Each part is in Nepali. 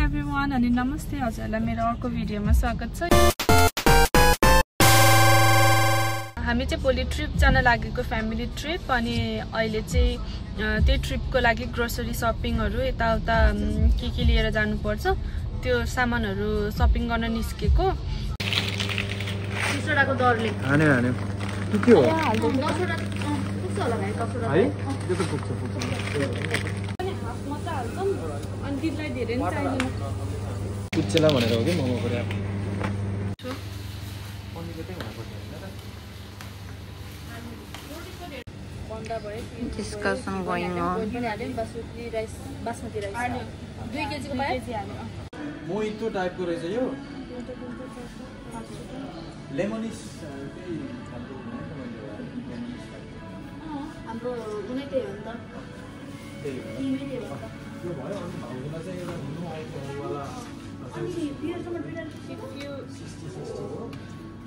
एभ्रीवान अनि नमस्ते हजुरलाई मेरो अर्को भिडियोमा स्वागत छ। हामी चाहिँ भोलि ट्रिप जान लागेको फ्यामिली ट्रिप अनि अहिले चाहिँ त्यो ट्रिपको लागि ग्रोसरी शपिङहरु यताउता के लिएर जानुपर्छ त्यो सामानहरु शपिङ गर्न निस्केको। त्यसराको दरले हाने के हो दसवटा पुग्छ होला भाइ दसवटा है त्यो त पुग्छ अनि हाफ मात्र हाल्छौं अनि दिदीलाई धेरै नि चाहिदैन पुच्चेला भनेर हो कि मोमो कुरा discussion going on. Basmati rice 2 KG को पाए मोहितो टाइपको रहेछ यो लेमनिस हाम्रो कुनै त्यही हो नि त त्यही हो यो भयो अनि भाउजूलाई चाहिँ एउटा हुनु आएको वाला अनि if you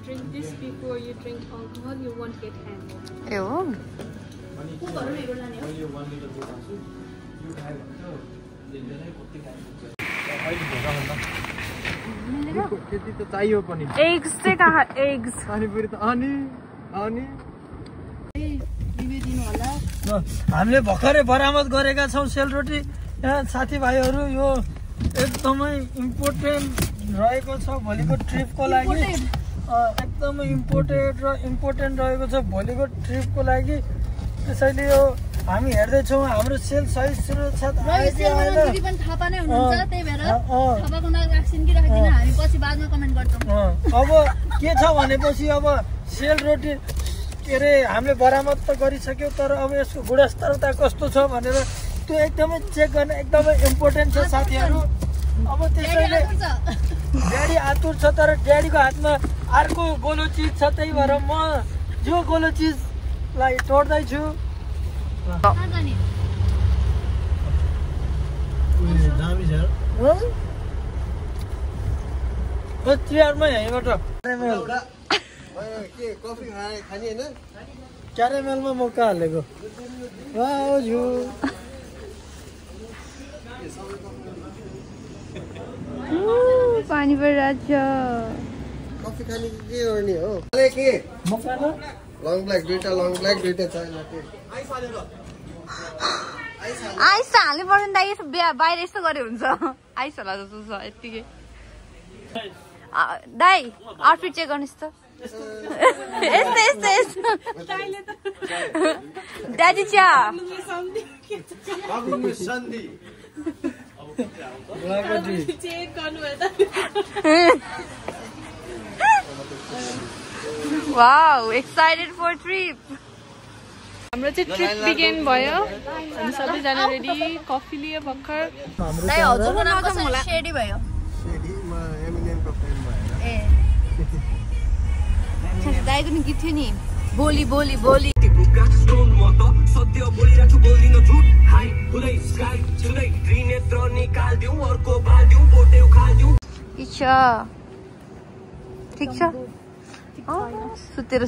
drink this before you drink alcohol you won't get hangover ए हो अनि यो 1 लिटर दुध हाल्छु यो खायो भने त दिनदिनै कति खान्छ अहिले भोका भन्दा त्यति त चाहियो पनि eggs चाहिँ कहाँ eggs अनि फेरि त अनि दिनु होला हामीले भर्खरै बरामद गरेका छौं सेलरोटी यहाँ साथीभाइहरु यो एकदमै इम्पोर्टेन्ट रहेको छ भोलिको ट्रिपको लागि एकदमै इम्पोर्टेन्ट रहेको छ भोलिको ट्रिपको लागि त्यसैले यो हामी हेर्दै छौं हाम्रो सेल सही सुरक्षित आइदियो दिदी पनि थापा नै हुनुहुन्छ त्यही भएर थापाको नाम राख्छिन कि राख्दिन हामी पछि बादमा कमेन्ट गर्छौं अब के छ भनेपछि अब सेलरोटी के रे हामीले बरामद त गरिसक्यौ तर अब यसको गुणस्तरता कस्तो छ भनेर त्यो एकदमै चेक गर्न एकदमै इम्पोर्टेन्ट छ साथीहरु अब त्यसैले ड्याडी आतुर छ तर ड्याडीको हातमा अर्को गोलो चीज छ त्यही भएर म जो गोलो चीजलाई तोड्दै छु दामी छ हो चियरमा यहीँबाट के कफी खाने हैन क्यारामेलमा मौका हालेको वाह जु पानी परिरहेछ कफी खाने के गर्ने हो अले के मौका न लङ ब्ल्याक दुईटा चाहिन्छ के आइस हाल्नु पर्दैन दाइ यसो बाहिर यस्तो गरे हुन्छ आइस होला जस्तो छ यतिकै दाइ आउटफिट चेक गर्नुस् त यस्तो ड्याडी च्या चेक गर्नु भयो वाउ एक्साइटेड फर ट्रिप हाम्रो चाहिँ ट्रिप बिगिन भयो हामी सबैजना रेडी कफी लियो भर्खर दाइ हजुरको नाम कसरी शेडी भयो शेडीमा एमिनेमको फ्रेन्ड भयो ए दाइको नि गीत थियो नि बोली बोली बोली सत्य बोलिरहेको बोल्दिन झुट हाई खुलै स्काई छुदै त्रिनेत्र निकाल्दिउ अर्को बाल्दिउ बोटे उखाल्दिउ इच्छा ठीक छ सुतेर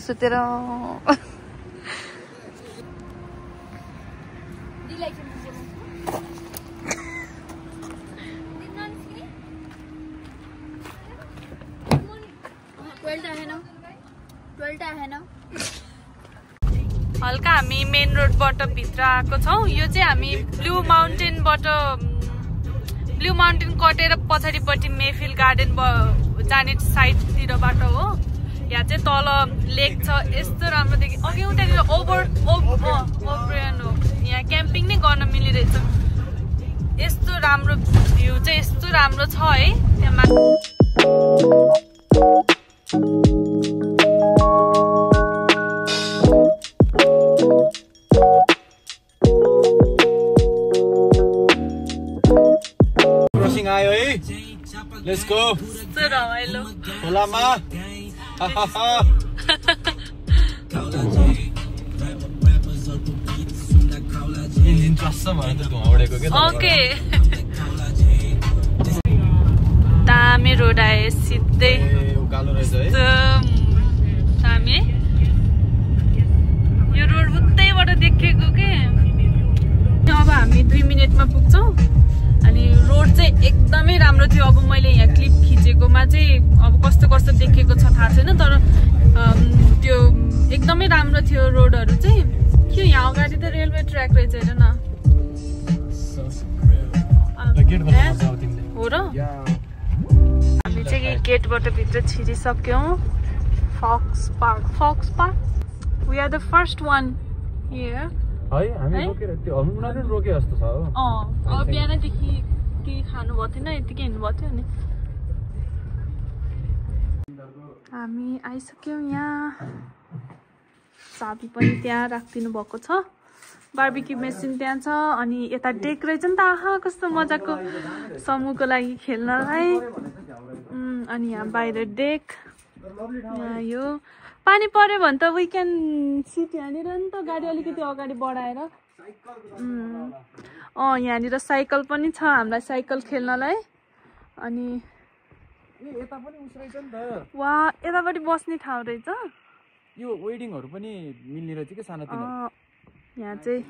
हल्का हामी मेन रोडबाट भित्र आएको छौं यो चाहिँ हामी ब्लू माउन्टेन कटेर पछाडिपट्टि मेफिल गार्डन जाने साइडतिरबाट हो यहाँ चाहिँ तल लेक छ यस्तो राम्रो देखि अघि उतातिर ओभरन हो यहाँ क्याम्पिङ नै गर्न मिलिरहेछ यस्तो राम्रो भ्यू चाहिँ यस्तो राम्रो छ है त्यहाँ क्रसिङ आयो है लेट्स गो यस्तो रमाइलो खोलामा इन्जिन चस्छ भनेर धुवा उडेको के ओके दामी रोड आयो सिधै उकालो रहेछ है दामी यो रोड उतैबाट देखेको के अब हामी 2 मिनेटमा पुग्छौं अनि रोड चाहिँ एकदमै राम्रो थियो। अब मैले यहाँ क्लिप खिचेकोमा चाहिँ अब कस्तो कस्तो देखेको छ थाहा छैन, तर त्यो एकदमै राम्रो थियो रोडहरू चाहिँ। के यहाँ अगाडि त रेलवे ट्र्याक रहेछ हेर न। हो र हामी चाहिँ गेटबाट भित्र छिरिसक्यौँ। Fox Park we are the first one here है। हामी रोकेर त्यो उनीहरुले रोके जस्तो छ हो। अब बिहानदेखि केही खानु भएको थिएन, यतिकै हिँड्नु भएको थियो नि। हामी आइसक्यौँ यहाँ। चाबी पनि त्यहाँ राखिदिनु भएको छ। बार्बिक्यू मेसिन त्यहाँ छ। अनि यता डेक रहेछ नि त, आहा कस्तो मजाको समूहको लागि खेल्नलाई। अनि यहाँ बाहिर डेक। यहाँ यो पानी पर्यो भने त वी क्यान सिट यहाँनिर नि त, गाडी अलिकति अगाडि बढाएर। यहाँनिर साइकल पनि छ हामीलाई साइकल खेल्नलाई। अनि यता पनि उस रहेछ नि त। वा यतापट्टि बस्ने ठाउँ रहेछ। यो वेडिङहरु पनि मिल्ने रहेछ के सानोतिनो। यहाँ चाहिँ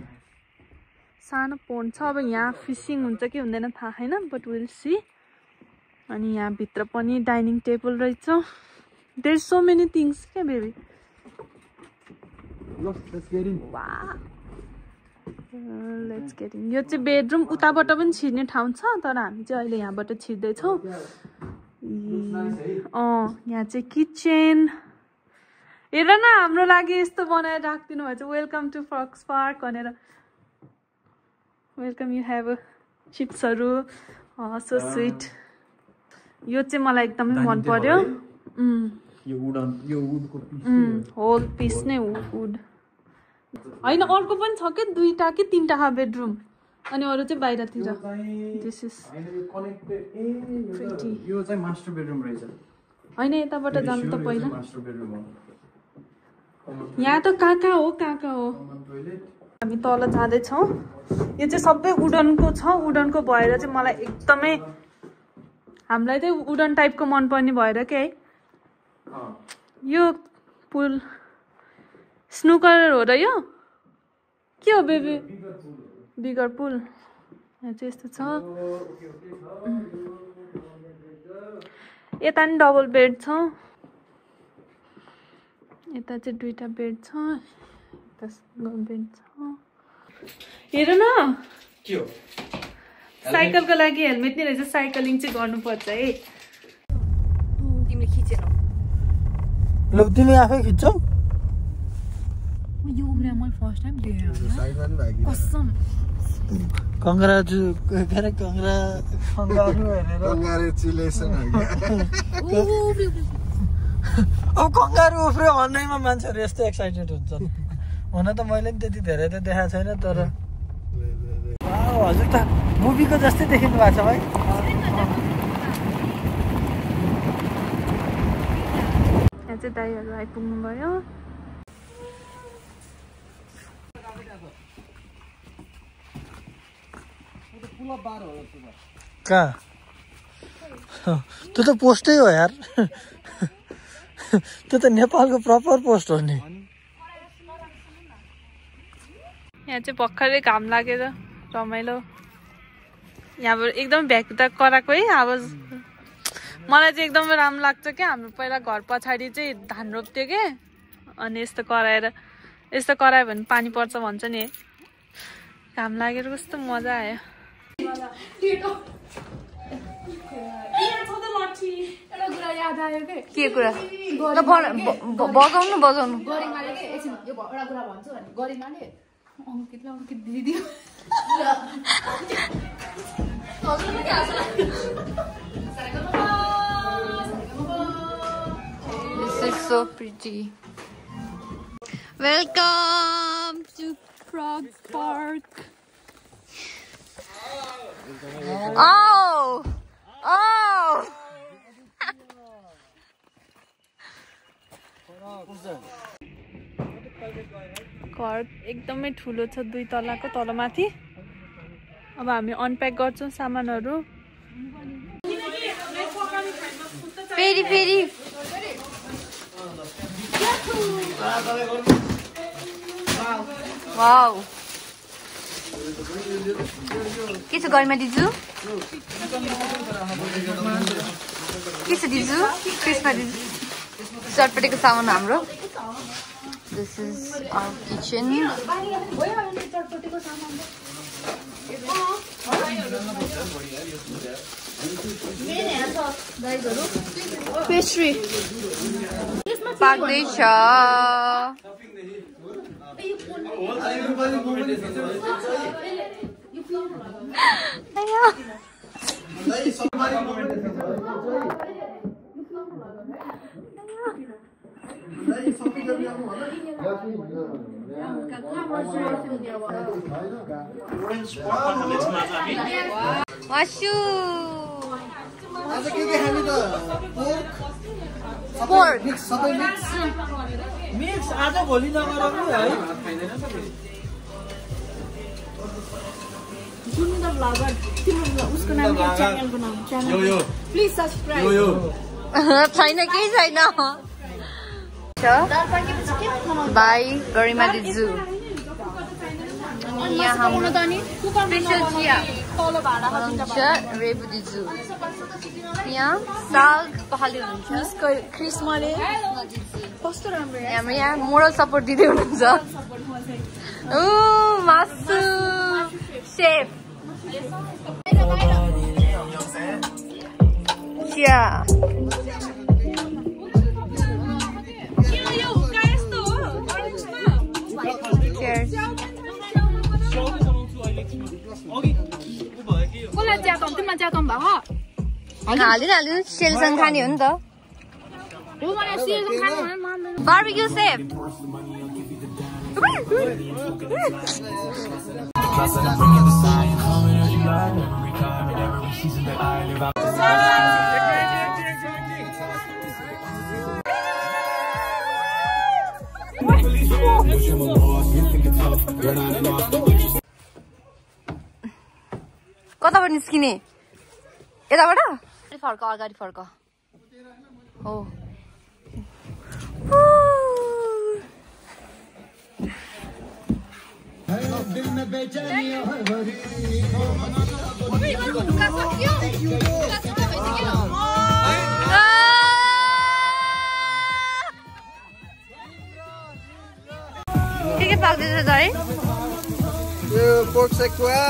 सानो पोन्ड छ। अब यहाँ फिसिङ हुन्छ कि हुँदैन थाहा छैन, बट विल सी। अनि यहाँ भित्र पनि डाइनिङ टेबल रहेछ। There is so many things क्या बेबी। Let's get in. यो चाहिँ बेडरुम। उताबाट पनि छिर्ने ठाउँ छ, तर हामी चाहिँ अहिले यहाँबाट छिर्दैछौँ। यहाँ चाहिँ किचन। हेर न हाम्रो लागि यस्तो बनाएर राखिदिनु भएको छ। वेलकम टु फक्स पार्क भनेर। वेलकम यु हेभ चिप्सहरू। So sweet. यो चाहिँ मलाई एकदमै मन पर्यो। होल पिस नै वुड होइन। अर्को पनि छ कि 2टा कि 3टा बेडरुम, अनि अरू चाहिँ बाहिरतिर। दिस इज यो चाहिँ मास्टर बेडरुम रहेछ होइन। यताबाट जानु त पहिला। यहाँ त कहाँ हो। हामी तल जाँदैछौँ। यो चाहिँ सबै वुडनको छ। वुडनको भएर चाहिँ मलाई एकदमै, हामीलाई चाहिँ वुडन टाइपको मनपर्ने भएर के है। यो पुल स्नुकर हो र यो के हो बेबी? बिगर पुल। यहाँ चाहिँ यस्तो छ। यता नि डबल बेड छ। यता चाहिँ 2टा बेड छ। यता बेड छ। हेर न के हो? साइकलको लागि हेलमेट नै रहेछ। साइकलिङ चाहिँ गर्नुपर्छ है। तिमीले खिचेनौ? ल तिमी आफै खिच्छौ। यो उब्रिया मैले फर्स्ट टाइम देखेँ कसम। कङ्ग्रेचुलेसन। अब कङ्गारू उफ्रियो भन्दैमा मान्छेहरू यस्तो एक्साइटेड हुन्छ। हुन त मैले पनि त्यति धेरै त देखाएको छैन, तर हजुर त मुभीको जस्तै देखिनु भएको छ भाइ। यहाँ चाहिँ दाइहरू आइपुग्नु भयो। कहाँ? त्यो त पोस्टै हो यार। त्यो त नेपालको प्रपर पोस्ट हो नि। यहाँ चाहिँ भर्खरै घाम लागेर रमाइलो। यहाँबाट एकदम भ्याकुता कराएको है आवाज। मलाई चाहिँ एकदमै राम्रो लाग्छ क्या। हाम्रो पहिला घर पछाडि चाहिँ धान रोप्थ्यो के, अनि यस्तो करायो भने पानी पर्छ भन्छ नि। घाम लागेर कस्तो मजा आयो। के कुरा? बजाउनु दिदी। This is so pretty. Welcome to Frog Park. Oh! घर एकदमै ठुलो छ। 2 तलाको तलमाथि। अब हामी अनप्याक गर्छौँ सामानहरू। फेरि वाउ के छ गरिमा दिजु के छ दिजु कृष्ण दिजु चटपटेको सामान हाम्रो this is our kitchen pastry पाक्दैछ वासु आज के खाने त पोर्क मिक्स सबै मिक्स आज भोलि नगरौँ है जुन द ब्लगर तिम्रो उसको नाम के च्यानलको नाम च्यानल यो प्लिज सब्स्क्राइब यो छैन केही छैन बाई गरिमा दिजु अनि यहाँ हाम्रो स्पेशल चिया हुनुहुन्छ रेबु दिजु यहाँ साग पहाली हुनुहुन्छ क्रिस्माले कस्तो राम्रो हाम्रो यहाँ मोरल सपोर्ट दिँदै हुनुहुन्छ ओ मासु शेफ चिया Cheers. कसलाई च्याकम तिमीलाई च्याकम भयो हालिहाल्नु सेलसँग खाने हो नि त हो मलाई सिएलको खानु भने मान्दैन बार्बिक्यू सेफ कताबाट निस्किने यताबाट फर्क अगाडि फर्क हो के पाक्दैछ दाइ यो पोर्क सेकुवा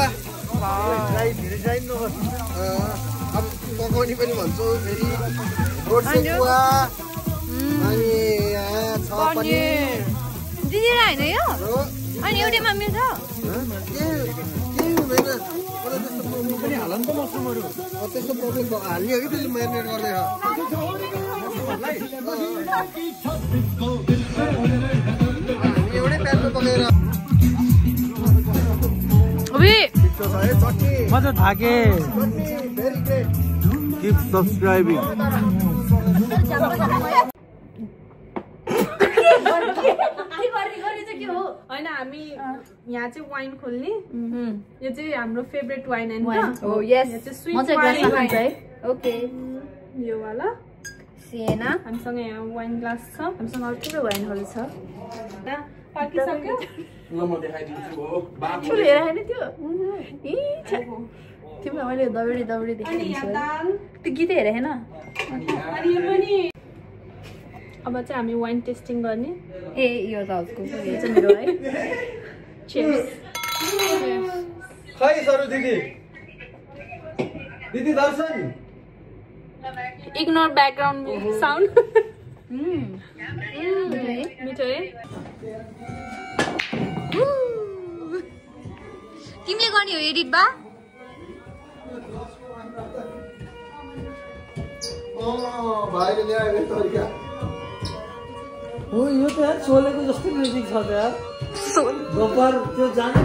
अब पकाउने पनि भन्छौ फेरि पोर्क सेकुवा अनि यहाँ छ पनिर दिदी हैन यो अनि एउटैमा मिल्छ केही हुँदैन पनि हाल्नु त मसरुमहरु त्यस्तो प्रब्लम भयो हाल्ने हो कि त्यसले म्यारिनेट गर्दै एउटै प्यानमा पकाएर म त थाके Keep subscribing. होइन हामी यहाँ चाहिँ वाइन खोल्ने यो चाहिँ हाम्रो फेभरेट वाइन होइन हो यस स्वीट म चाहिँ ग्लासमा खान्छु है ओके यो वाला सिएना हामीसँग यहाँ वाइन ग्लास छ हामीसँग अरू थुप्रो वाइनहरू छ पाकिसक्यो ल म देखाइदिन्छु हो ठुलो हेर हैन त्यो तिमीलाई मैले दौडी दौडी देखाइदिन्छु त्यो गीतै हेर हैन अनि यो पनि अब चाहिँ हामी वाइन टेस्टिङ गर्ने ए यो त उसको यो चाहिँ मेरो है चियर्स खै सरो दिदी दिदी दर्शन इग्नोर ब्याकग्राउन्ड साउन्ड मिठो है तिमीले गर्ने हो एडिट बा भाइले ल्याएको तरिका हो यो त यार सोलेको जस्तो म्युजिक छ त यार दोपहर त्यो जाने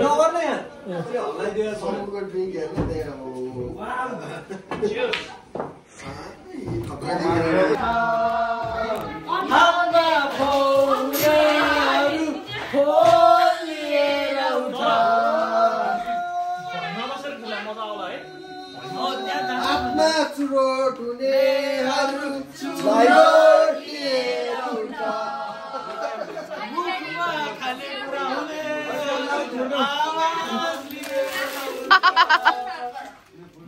नगर्ने यहाँ हल्लाइदिएर समूहको ड्रिङ्क हेर्नु त्यहाँ आफ्ना चुरोट हुनेहरू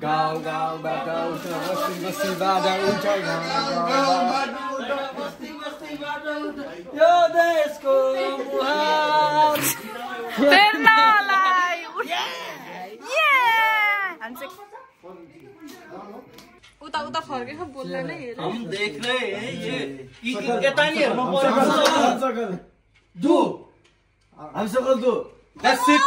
गाउँ गाउँबाट उठ बस्ती बस्तीबाट उठ यो देशको मुहार फेर्नलाई उता उता फर्केको बोल्दैन हेर हम देख रहे हैं ये यता नि हेर्नु पर्छ दु हामी सकल दु द्याट्स इट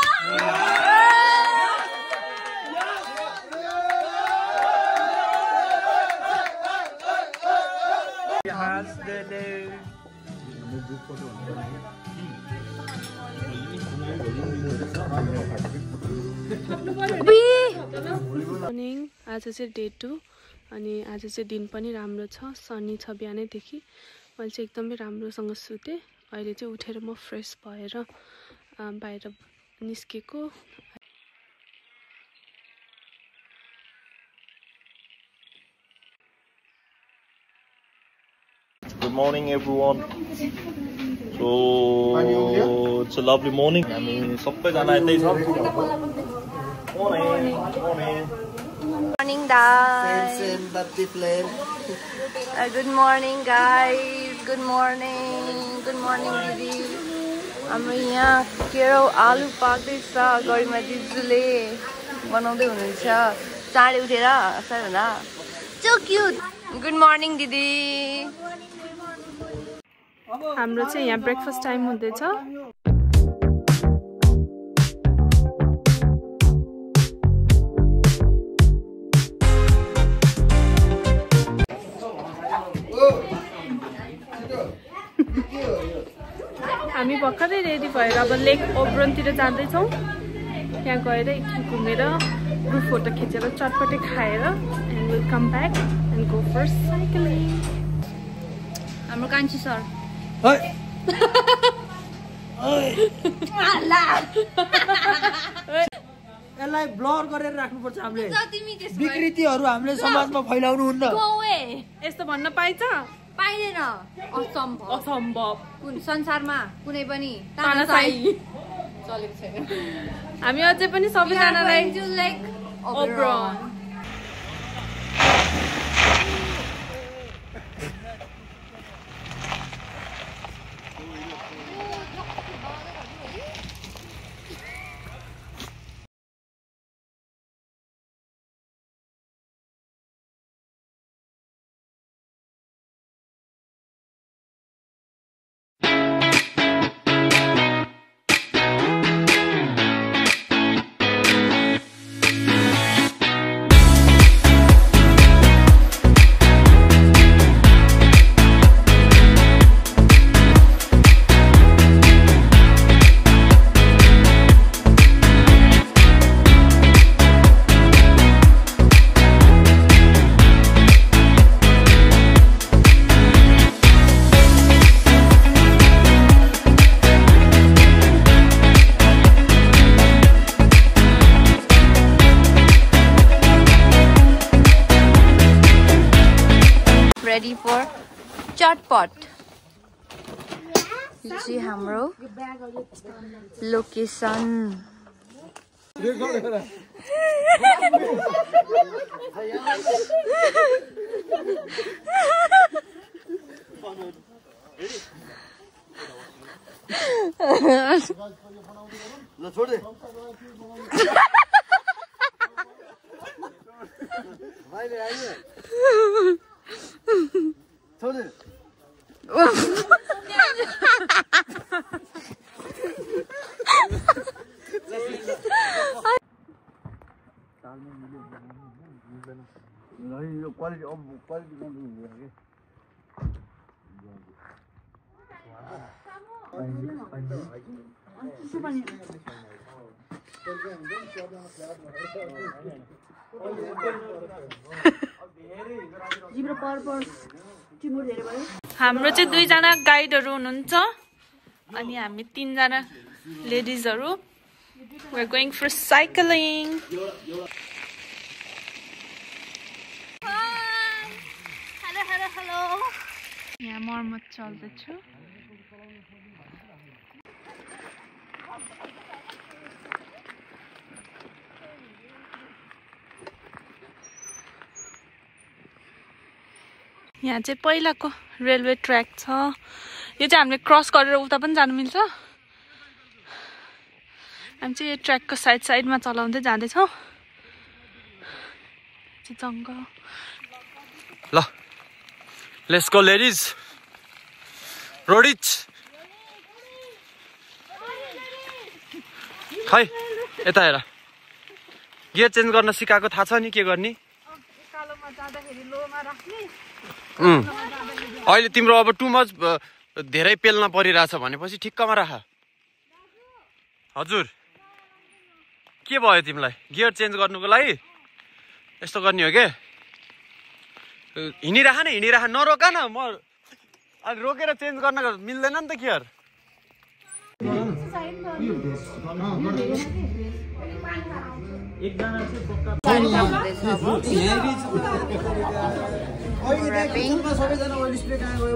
मर्निङ आज चाहिँ डे 2 अनि आज चाहिँ दिन पनि राम्रो छ सनी छ बिहानैदेखि मैले चाहिँ एकदमै राम्रोसँग सुतेँ अहिले चाहिँ उठेर म फ्रेस भएर बाहिर निस्केको Good morning everyone. So it's a lovely morning. I mean सबैजना यतै छ. Morning. Morning guys. Good morning guys. Good morning दिदी. हाम्रो यहाँ केरो आलु पाक्दैछ गरिमा दिजुले बनाउँदै हुनुहुन्छ चाँडै उठेर सबैजना so cute. Good morning दिदी. हाम्रो चाहिँ यहाँ ब्रेकफास्ट टाइम हुँदैछ हामी भर्खरै रेडी भएर अब लेक ओब्रोनतिर जाँदैछौँ त्यहाँ गएर एकछिन घुमेर ग्रुप फोटो खिचेर चटपटे खाएर and will come back and go for cycling हाम्रो कान्छी सर यसलाई ब्लर गरेर राख्नुपर्छ हामीले विकृतिहरू हामीले समाजमा फैलाउनु हुन्न यस्तो भन्न पाइन्छ पाइदैन असम्भव संसारमा कुनै पनि तानाशाही चलेको छैन हामी अझै पनि सबैजनालाई लाइक ओब्रोन ready for chatpot. यो चाहिँ हाम्रो लोकेसन ल छोड दे भाइले आइए छोड दे क्वालिटी अब क्वालिटी कन्ट्रोल हुँदैन के हाम्रो चाहिँ दुईजना गाइडहरू हुनुहुन्छ अनि हामी तीनजना लेडिजहरू we are going for cycling hello यहाँ मर्मत चल्दैछ यहाँ चाहिँ पहिलाको रेलवे ट्र्याक छ। यो चाहिँ हामीले क्रस गरेर उता पनि जानु मिल्छ। हामी चाहिँ यो ट्र्याकको साइडमा चलाउँदै जाँदैछौँ। जङ्गल। ल लेट्स गो लेडिज। रोडिच खै यता हेर। गियर चेन्ज गर्न सिकाएको थाहा छ नि के गर्ने? अहिले तिम्रो अब टु मच धेरै पेल्न परिरहेछ भनेपछि ठिक्कमा राख। हजुर के भयो तिमीलाई? गियर चेन्ज गर्नुको लागि यस्तो गर्ने हो के? हिँडिराख न हिँडिराख, नरोक न। म अलि रोकेर चेन्ज गर्न मिल्दैन नि त गियर।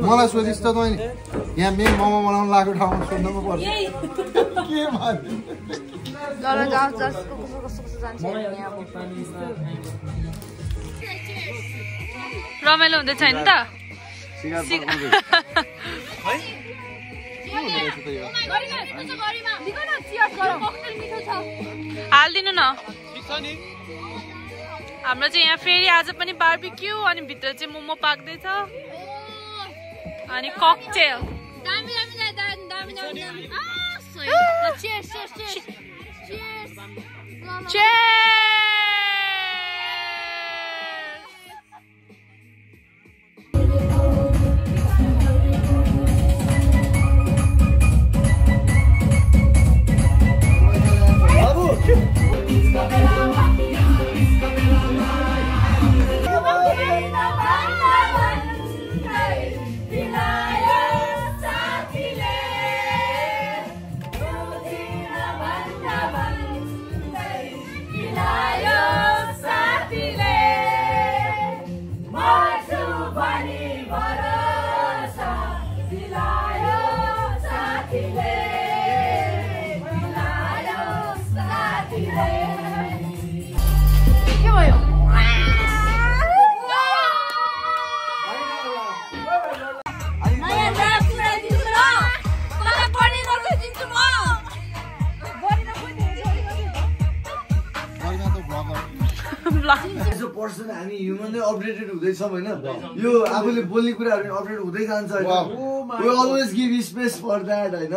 मलाई सोधिस् त तैँले यहाँ मेन मोमो बनाउनु लागेको ठाउँमा सोध्नु पो पर्छ के रमाइलो हुँदैछ नि त। हालिदिनु न। हाम्रो चाहिँ यहाँ फेरि आज पनि बार्बिक्यू अनि भित्र चाहिँ मोमो पाक्दैछ अनि ककटेल। पर्सन हामी ह्युमनले अपडेटेड हुँदैछ होइन। यो आफूले बोल्ने कुराहरू अपडेट हुँदै जान्छ होइन। We always give space for that होइन।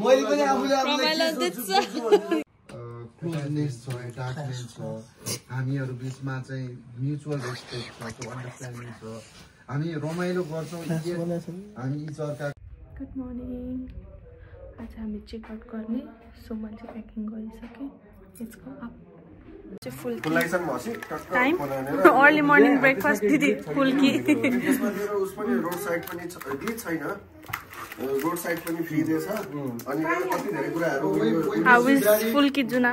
मैले पनि आफूले क्लोजनेस छ, अट्याचमेन्ट छ, हामीहरू बिचमा चाहिँ म्युचुअल रेस्पेक्ट छ, अन्डरस्ट्यान्डिङ छ, हामी रमाइलो गर्छौँ हामी इच अर्का। Good morning. आज हामी चेकआउट गर्ने, सो मैले चाहिँ प्याकिङ गरिसकेँ। Let's go up. Full time early morning breakfast दिदी फुल्की। रोड साइड पनि छैन, रोड साइड पनि फ्री दिएछ अनि कति धेरै कुराहरू फुल्की जुना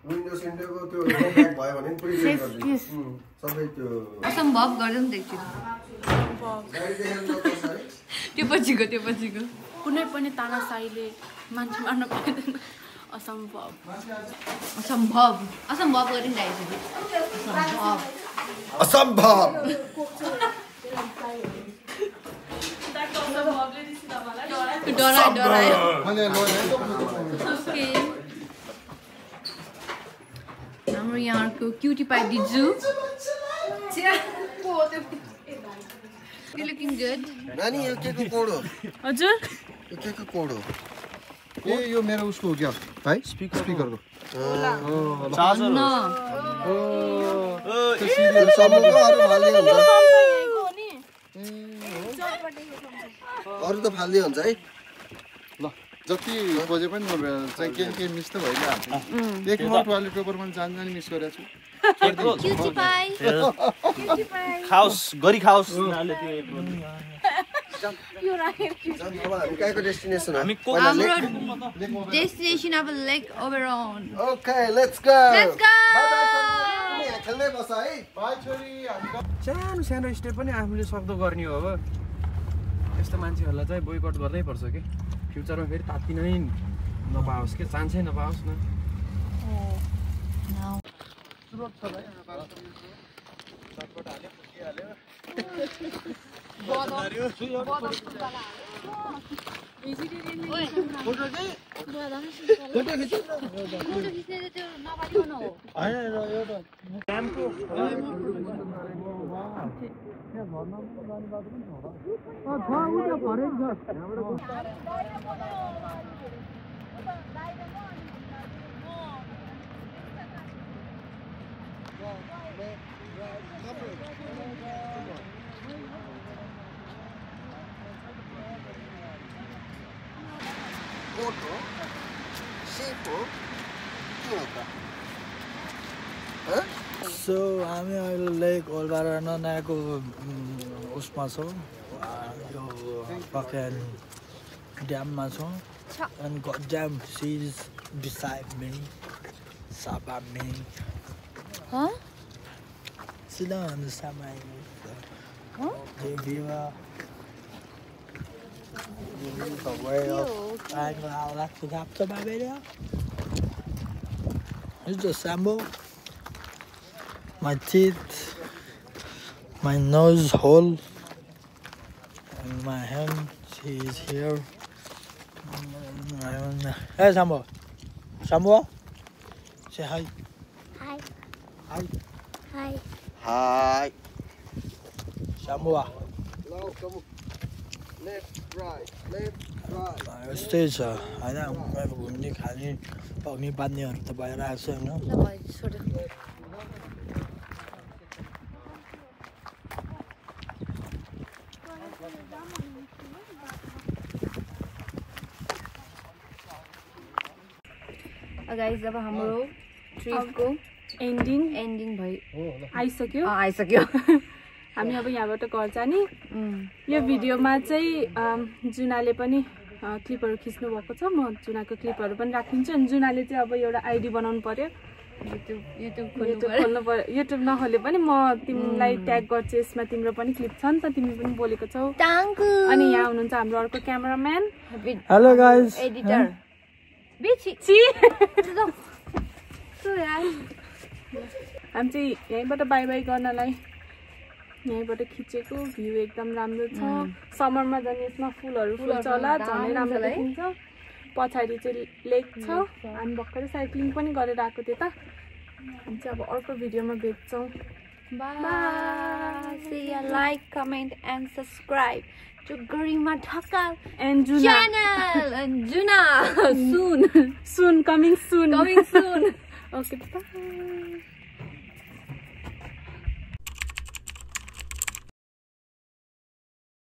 विन्डो सिन्डोको त्यो ब्याक भयो भने पनि सबै त्यो असम्भव गर्दै देख्छु। त्यो पछिको कुनै पनि तानासाहीले मान्छे मार्न पाइँदैन। असम्भव गरिरहेको असम्भव। हाम्रो यहाँको क्युटी पाई दिजु लुकिङ गुड। नानी यो केको कोड हो? हजुर यो केको कोड हो? यो मेरो उसको हो क्या भाइ? स्पिकरको चार्जर हो। अरू त फाल्दै हुन्छ है। ल जति खोजे पनि चाहिँ के मिस त भइरहेको छ। एक नम्बर टोयलेट पेपर पनि जान मिस गरेको छु। खाओस् गरी खाओस्। डेस्टिनेसन अब Lake Oberon. Okay let's go. सानो सानो स्टेप पनि आफूले सक्दो गर्ने हो। अब यस्तो मान्छेहरूलाई चाहिँ बोयकट गर्नै पर्छ कि फ्युचरमा फेरि तात्तिनै नपाओस् कि चान्सै नपाओस् न। सो हामी अहिले लेक ओल्बारान नयाँको उसमा छौँ यो पक्यान ड्याममा छौँ and goddamn she's beside me Saba me Huh? Sit down on the side huh? The viewer the whale and I'll like to capture my video. It's just Sambo. My teeth, my nose hole, and my hand, she is here. Hey Sambo. Sambo? Say hi. Hi. Hi. Hi. Hi. Sambo. Hello, come on. Left, right, left, right. यस्तै छ होइन अब घुम्ने खाने पक्ने बाँध्नेहरू त भइरहेको छ होइन गाइस अब हाम्रो ट्रिपको एन्डिङ भयो आइसक्यो आइसक्यो हामी अब यहाँबाट घर जाने यो भिडियोमा चाहिँ जुनाले पनि क्लिपहरू खिच्नु भएको छ म जुनाको क्लिपहरू पनि राखिदिन्छु अनि जुनाले चाहिँ अब एउटा आइडी बनाउनु पर्यो युट्युब खोल्नु पर्यो युट्युब नखोले पनि म तिमीलाई ट्याग गर्छु यसमा तिम्रो पनि क्लिप छ नि त तिमी पनि बोलेको छौ अनि यहाँ हुनुहुन्छ हाम्रो अर्को क्यामेराम्यान हेलो गाइस एडिटर हामी चाहिँ यहीँबाट बाई बाई गर्नलाई यहीँबाट खिचेको भ्यू एकदम राम्रो छ समरमा झन् यसमा फुलहरू फुल्छ होला झनै राम्रो देखिन्छ पछाडि चाहिँ लेक छ हामी भर्खरै साइक्लिङ पनि गरेर आएको थियो त हामी चाहिँ अब अर्को भिडियोमा भेट्छौँ Bye. See ya, like, comment, and subscribe to Garima Dhakal and Juna channel and Juna soon coming soon coming soon. Okay, bye.